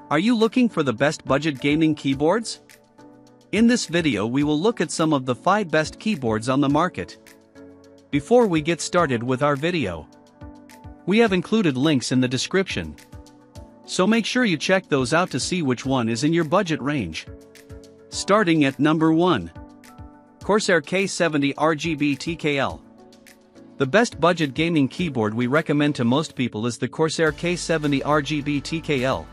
Are you looking for the best budget gaming keyboards? In this video we will look at some of the 5 best keyboards on the market. Before we get started with our video, we have included links in the description, so make sure you check those out to see which one is in your budget range. Starting at number 1. Corsair K70 RGB TKL. The best budget gaming keyboard we recommend to most people is the Corsair K70 RGB TKL.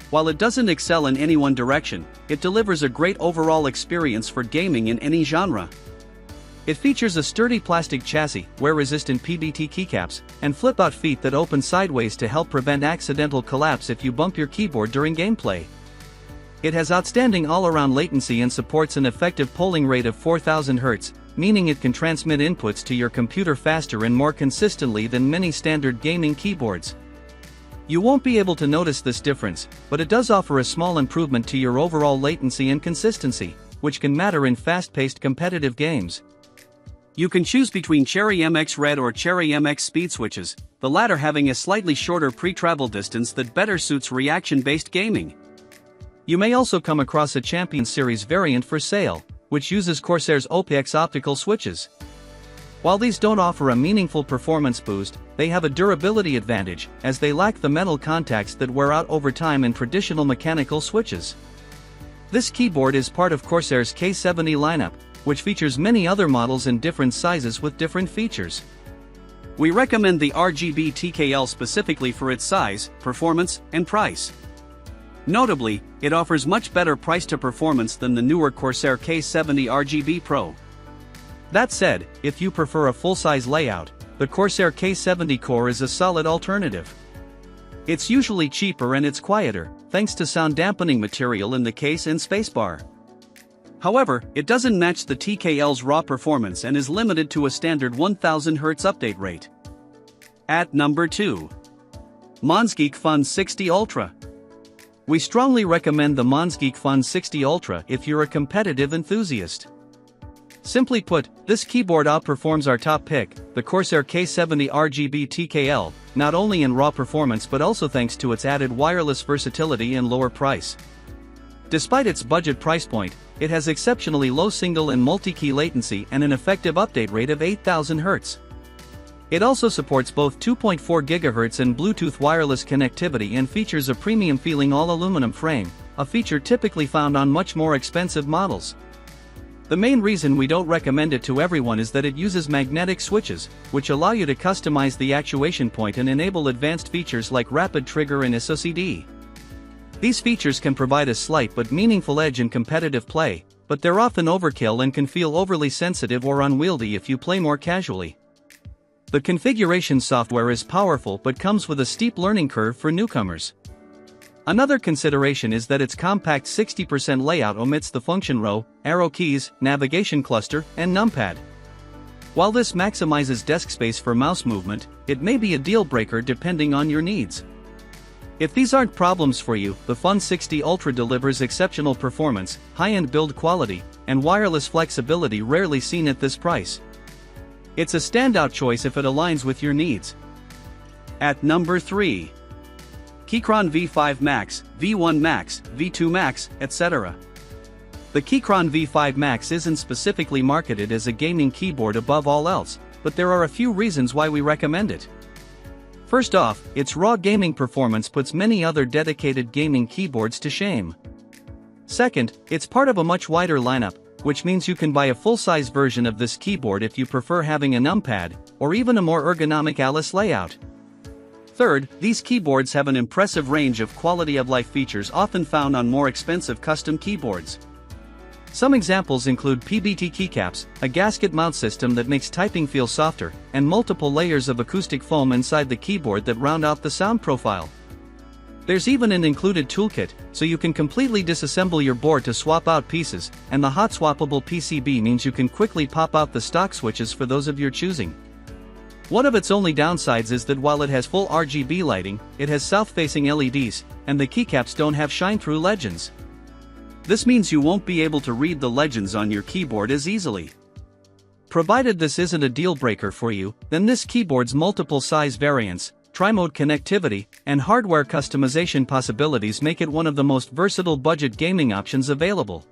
While it doesn't excel in any one direction, it delivers a great overall experience for gaming in any genre. It features a sturdy plastic chassis, wear-resistant PBT keycaps, and flip-out feet that open sideways to help prevent accidental collapse if you bump your keyboard during gameplay. It has outstanding all-around latency and supports an effective polling rate of 4000 Hz, meaning it can transmit inputs to your computer faster and more consistently than many standard gaming keyboards. You won't be able to notice this difference, but it does offer a small improvement to your overall latency and consistency, which can matter in fast-paced competitive games. You can choose between Cherry MX Red or Cherry MX Speed switches, the latter having a slightly shorter pre-travel distance that better suits reaction-based gaming. You may also come across a Champion Series variant for sale, which uses Corsair's Apex optical switches. While these don't offer a meaningful performance boost, they have a durability advantage, as they lack the metal contacts that wear out over time in traditional mechanical switches. This keyboard is part of Corsair's K70 lineup, which features many other models in different sizes with different features. We recommend the RGB TKL specifically for its size, performance, and price. Notably, it offers much better price to performance than the newer Corsair K70 RGB Pro. That said, if you prefer a full-size layout, the Corsair K70 Core is a solid alternative. It's usually cheaper and it's quieter, thanks to sound dampening material in the case and spacebar. However, it doesn't match the TKL's raw performance and is limited to a standard 1000 Hz update rate. At number 2. MonsGeek Fun 60 Ultra. We strongly recommend the MonsGeek Fun 60 Ultra if you're a competitive enthusiast. Simply put, this keyboard outperforms our top pick, the Corsair K70 RGB TKL, not only in raw performance but also thanks to its added wireless versatility and lower price. Despite its budget price point, it has exceptionally low single and multi-key latency and an effective update rate of 8000 Hz. It also supports both 2.4 GHz and Bluetooth wireless connectivity and features a premium-feeling all-aluminum frame, a feature typically found on much more expensive models. The main reason we don't recommend it to everyone is that it uses magnetic switches, which allow you to customize the actuation point and enable advanced features like rapid trigger and SOCD. These features can provide a slight but meaningful edge in competitive play, but they're often overkill and can feel overly sensitive or unwieldy if you play more casually. The configuration software is powerful but comes with a steep learning curve for newcomers. Another consideration is that its compact 60% layout omits the function row, arrow keys, navigation cluster, and numpad. While this maximizes desk space for mouse movement, it may be a deal breaker depending on your needs. If these aren't problems for you, the Fun 60 Ultra delivers exceptional performance, high-end build quality, and wireless flexibility rarely seen at this price. It's a standout choice if it aligns with your needs. At number 3. Keychron V5 Max, V1 Max, V2 Max, etc. The Keychron V5 Max isn't specifically marketed as a gaming keyboard above all else, but there are a few reasons why we recommend it. First off, its raw gaming performance puts many other dedicated gaming keyboards to shame. Second, it's part of a much wider lineup, which means you can buy a full-size version of this keyboard if you prefer having a numpad, or even a more ergonomic Alice layout. Third, these keyboards have an impressive range of quality-of-life features often found on more expensive custom keyboards. Some examples include PBT keycaps, a gasket mount system that makes typing feel softer, and multiple layers of acoustic foam inside the keyboard that round out the sound profile. There's even an included toolkit, so you can completely disassemble your board to swap out pieces, and the hot swappable PCB means you can quickly pop out the stock switches for those of your choosing. One of its only downsides is that while it has full RGB lighting, it has south-facing LEDs, and the keycaps don't have shine-through legends. This means you won't be able to read the legends on your keyboard as easily. Provided this isn't a deal breaker for you, then this keyboard's multiple size variants, tri-mode connectivity, and hardware customization possibilities make it one of the most versatile budget gaming options available.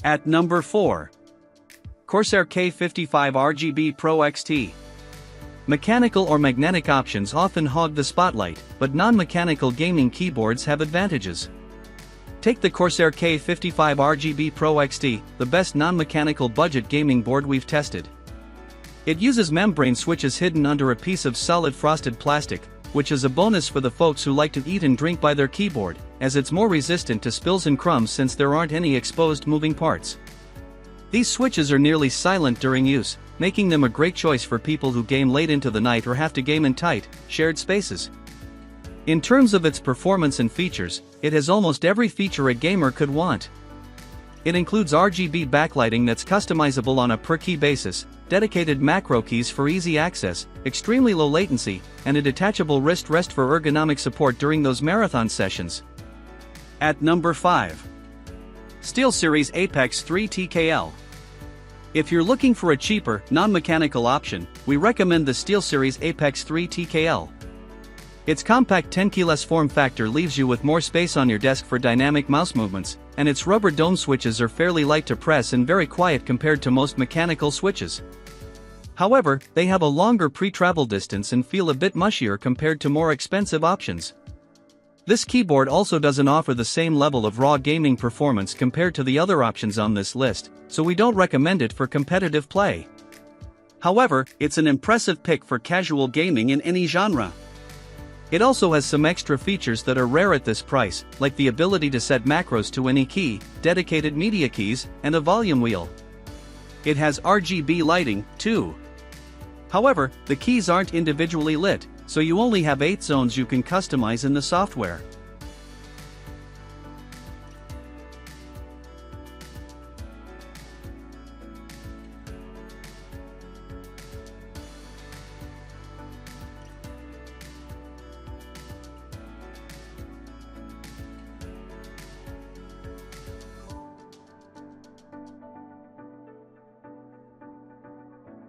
At number 4. Corsair K55 RGB Pro XT. Mechanical or magnetic options often hog the spotlight, but non-mechanical gaming keyboards have advantages. Take the Corsair K55 RGB Pro XT, the best non-mechanical budget gaming board we've tested. It uses membrane switches hidden under a piece of solid frosted plastic, which is a bonus for the folks who like to eat and drink by their keyboard, as it's more resistant to spills and crumbs since there aren't any exposed moving parts. These switches are nearly silent during use, making them a great choice for people who game late into the night or have to game in tight, shared spaces. In terms of its performance and features, it has almost every feature a gamer could want. It includes RGB backlighting that's customizable on a per-key basis, dedicated macro keys for easy access, extremely low latency, and a detachable wrist rest for ergonomic support during those marathon sessions. At number 5. SteelSeries Apex 3 TKL. If you're looking for a cheaper, non-mechanical option, we recommend the SteelSeries Apex 3 TKL. Its compact 10 keyless form factor leaves you with more space on your desk for dynamic mouse movements, and its rubber dome switches are fairly light to press and very quiet compared to most mechanical switches. However, they have a longer pre-travel distance and feel a bit mushier compared to more expensive options. This keyboard also doesn't offer the same level of raw gaming performance compared to the other options on this list, so we don't recommend it for competitive play. However, it's an impressive pick for casual gaming in any genre. It also has some extra features that are rare at this price, like the ability to set macros to any key, dedicated media keys, and a volume wheel. It has RGB lighting, too. However, the keys aren't individually lit, so you only have 8 zones you can customize in the software.